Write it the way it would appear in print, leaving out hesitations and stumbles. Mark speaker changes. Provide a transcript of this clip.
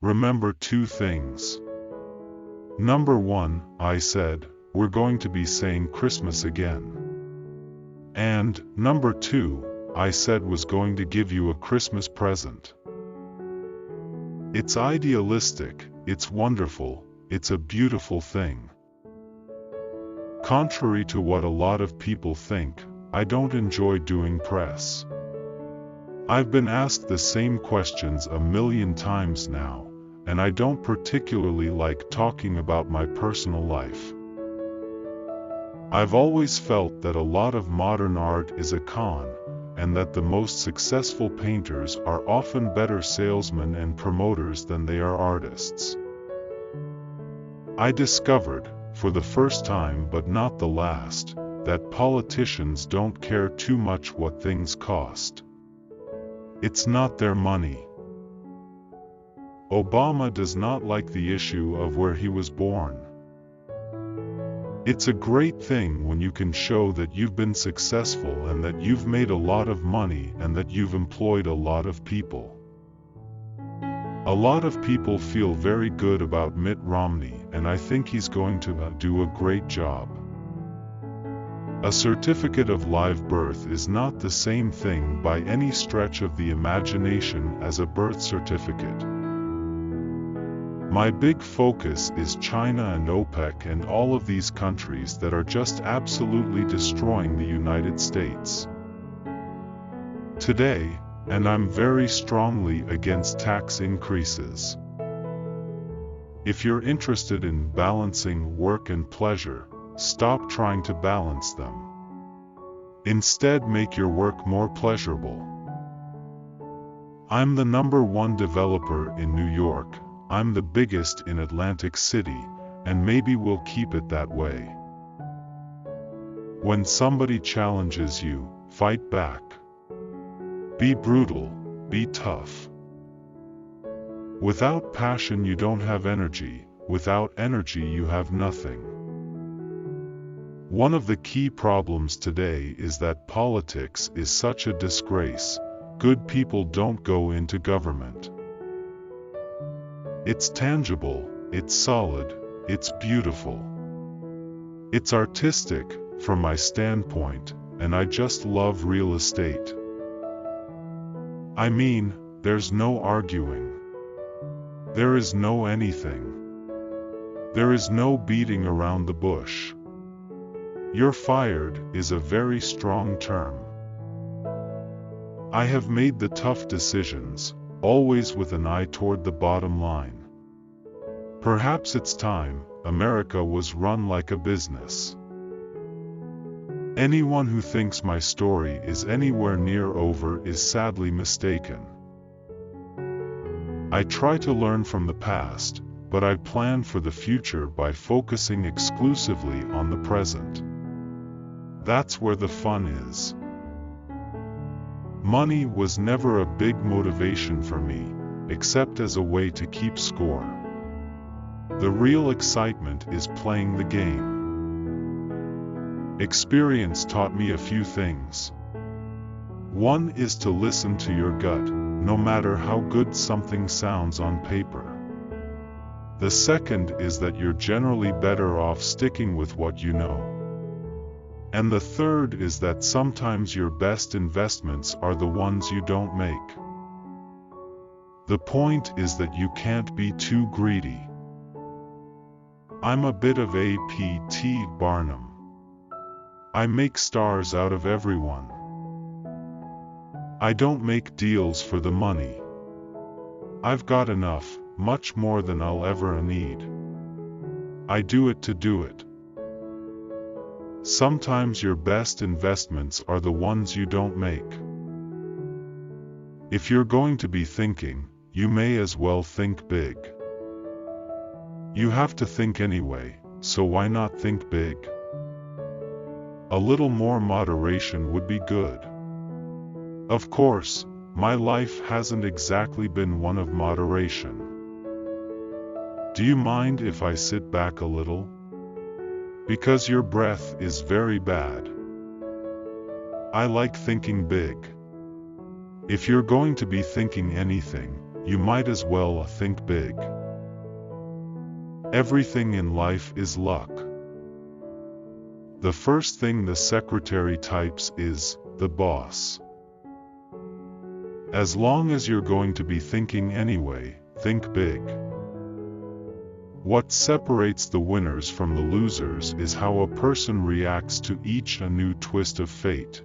Speaker 1: Remember two things. Number one, I said, we're going to be saying Christmas again. And, number two, I said was going to give you a Christmas present. It's idealistic, it's wonderful, it's a beautiful thing. Contrary to what a lot of people think, I don't enjoy doing press. I've been asked the same questions a million times now, and I don't particularly like talking about my personal life. I've always felt that a lot of modern art is a con, and that the most successful painters are often better salesmen and promoters than they are artists. I discovered, for the first time but not the last, that politicians don't care too much what things cost. It's not their money. Obama does not like the issue of where he was born. It's a great thing when you can show that you've been successful and that you've made a lot of money and that you've employed a lot of people. A lot of people feel very good about Mitt Romney, and I think he's going to do a great job. A certificate of live birth is not the same thing by any stretch of the imagination as a birth certificate. My big focus is China and OPEC and all of these countries that are just absolutely destroying the United States. Today, and I'm very strongly against tax increases. If you're interested in balancing work and pleasure, stop trying to balance them. Instead, make your work more pleasurable. I'm the #1 developer in New York. I'm the biggest in Atlantic City, and maybe we'll keep it that way. When somebody challenges you, fight back. Be brutal, be tough. Without passion you don't have energy, without energy you have nothing. One of the key problems today is that politics is such a disgrace. Good people don't go into government. It's tangible, it's solid, it's beautiful. It's artistic, from my standpoint, and I just love real estate. I mean, there's no arguing. There is no anything. There is no beating around the bush. "You're fired" is a very strong term. I have made the tough decisions, always with an eye toward the bottom line. Perhaps it's time. America was run like a business. Anyone who thinks my story is anywhere near over is sadly mistaken. I try to learn from the past, but I plan for the future by focusing exclusively on the present. That's where the fun is. Money was never a big motivation for me, except as a way to keep score. The real excitement is playing the game. Experience taught me a few things. One is to listen to your gut, no matter how good something sounds on paper. The second is that you're generally better off sticking with what you know. And the third is that sometimes your best investments are the ones you don't make. The point is that you can't be too greedy. I'm a bit of a P.T. Barnum. I make stars out of everyone. I don't make deals for the money. I've got enough, much more than I'll ever need. I do it to do it. Sometimes your best investments are the ones you don't make. If you're going to be thinking, you may as well think big. You have to think anyway, so why not think big? A little more moderation would be good. Of course, my life hasn't exactly been one of moderation. Do you mind if I sit back a little? Because your breath is very bad. I like thinking big. If you're going to be thinking anything, you might as well think big. Everything in life is luck. The first thing the secretary types is, the boss. As long as you're going to be thinking anyway, think big. What separates the winners from the losers is how a person reacts to each new twist of fate.